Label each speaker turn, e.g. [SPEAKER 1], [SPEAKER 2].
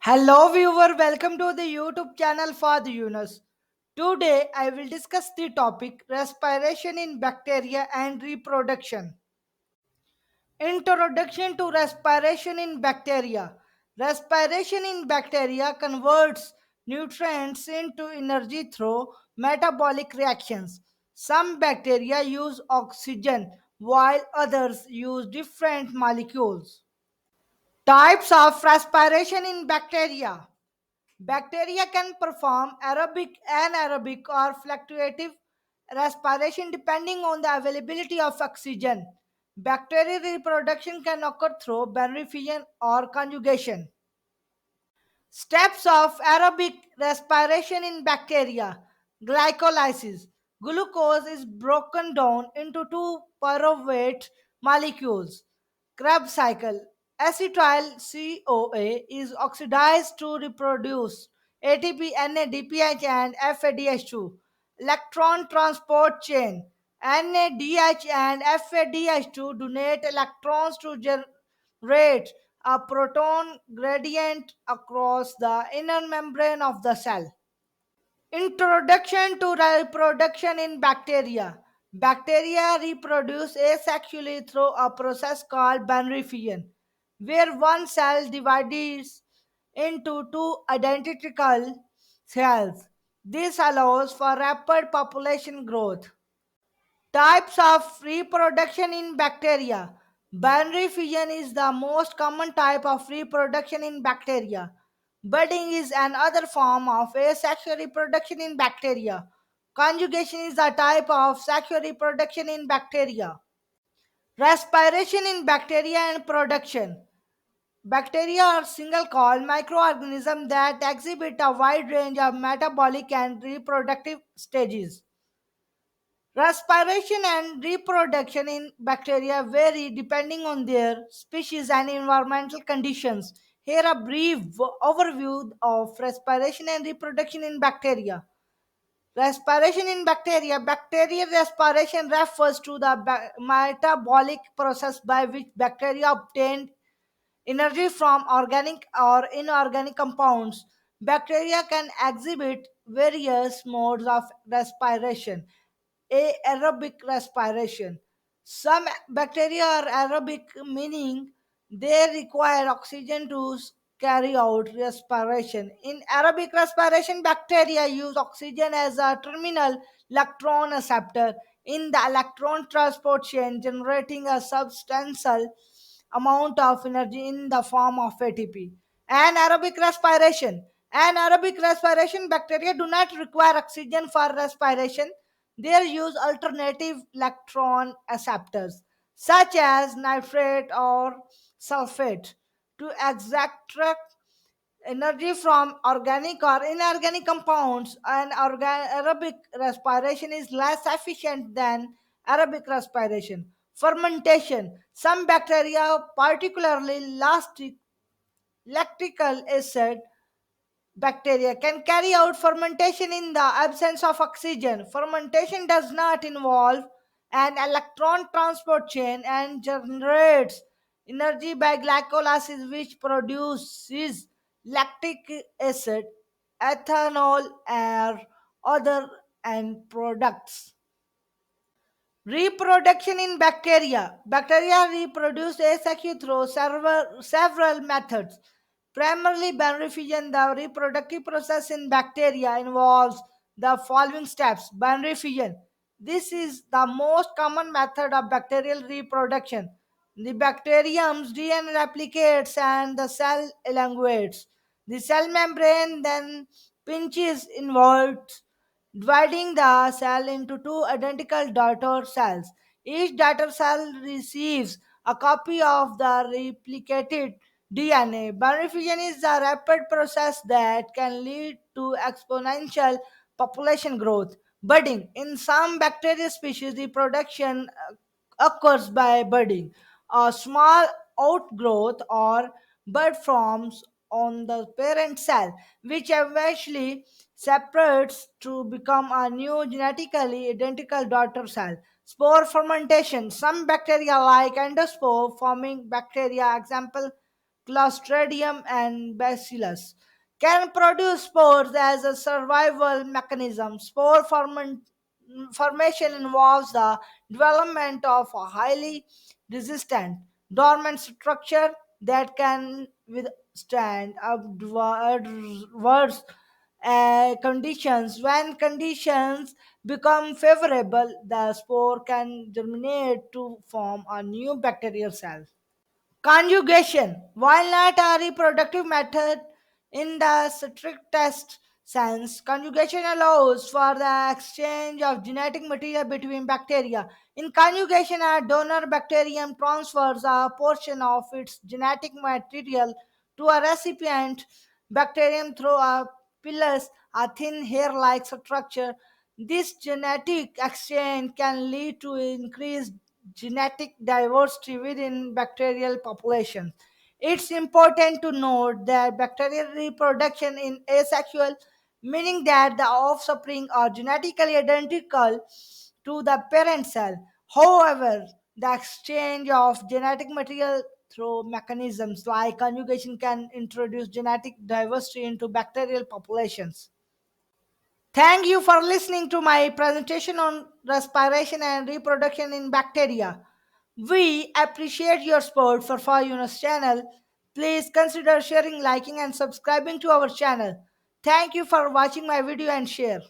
[SPEAKER 1] Hello viewer, welcome to the YouTube channel FahadYounas. Today I will discuss the topic respiration in bacteria and reproduction. Introduction to respiration in bacteria. Respiration in bacteria converts nutrients into energy through metabolic reactions. Some bacteria use oxygen while others use different molecules. Types of respiration in bacteria. Bacteria can perform aerobic, anaerobic, or fluctuative respiration depending on the availability of oxygen. Bacterial reproduction can occur through beneficiation or conjugation. Steps of aerobic respiration in bacteria. Glycolysis. Glucose is broken down into two pyruvate molecules. Krebs cycle. Acetyl CoA is oxidized to reproduce ATP, NADPH, and FADH2. Electron transport chain. NADH and FADH2 donate electrons to generate a proton gradient across the inner membrane of the cell. Introduction to reproduction in bacteria. Bacteria reproduce asexually through a process called beneficiation, where one cell divides into two identical cells. This allows for rapid population growth. Types of reproduction in bacteria. Binary fission is the most common type of reproduction in bacteria. Budding is another form of asexual reproduction in bacteria. Conjugation is a type of sexual reproduction in bacteria. Respiration in bacteria and production. Bacteria are single celled microorganisms that exhibit a wide range of metabolic and reproductive stages. Respiration and reproduction in bacteria vary depending on their species and environmental conditions. Here a brief overview of respiration and reproduction in bacteria. Respiration in bacteria. Bacterial respiration refers to the metabolic process by which bacteria obtain energy from organic or inorganic compounds. Bacteria can exhibit various modes of respiration. Aerobic respiration. Some bacteria are aerobic, meaning they require oxygen to carry out respiration. In aerobic respiration, bacteria use oxygen as a terminal electron acceptor in the electron transport chain, generating a substantial amount of energy in the form of ATP. Anaerobic respiration. Anaerobic respiration, bacteria do not require oxygen for respiration. They use alternative electron acceptors such as nitrate or sulfate to extract energy from organic or inorganic compounds. And aerobic respiration is less efficient than aerobic respiration. Fermentation. Some bacteria, particularly lactical acid bacteria, can carry out fermentation in the absence of oxygen. Fermentation does not involve an electron transport chain and generates energy by glycolysis, which produces lactic acid, ethanol, or other end products. Reproduction in bacteria. Bacteria reproduce asexually through several methods. Primarily beneficiation, the reproductive process in bacteria involves the following steps. Beneficiation. This is the most common method of bacterial reproduction. The bacterium's DNA replicates and the cell elongates. The cell membrane then pinches inwards, dividing the cell into two identical daughter cells. Each daughter cell receives a copy of the replicated DNA. Beneficiation is a rapid process that can lead to exponential population growth. Budding. In some bacterial species, reproduction occurs by budding. A small outgrowth or bud forms on the parent cell, which eventually separates to become a new genetically identical daughter cell. Spore fermentation. Some bacteria like endospore forming bacteria, example Clostridium and Bacillus, can produce spores as a survival mechanism. Formation involves the development of a highly resistant dormant structure that can withstand adverse conditions. When conditions become favorable, the spore can germinate to form a new bacterial cell. Conjugation, while not a reproductive method in the strictest sense, conjugation allows for the exchange of genetic material between bacteria. In conjugation, a donor bacterium transfers a portion of its genetic material to a recipient bacterium through a pilus, a thin hair-like structure. This genetic exchange can lead to increased genetic diversity within bacterial populations. It's important to note that bacterial reproduction is asexual, meaning that the offspring are genetically identical to the parent cell. However, the exchange of genetic material through mechanisms like conjugation can introduce genetic diversity into bacterial populations. Thank you for listening to my presentation on respiration and reproduction in bacteria. We appreciate your support for FahadYounas channel. Please consider sharing, liking, and subscribing to our channel. Thank you for watching my video and share.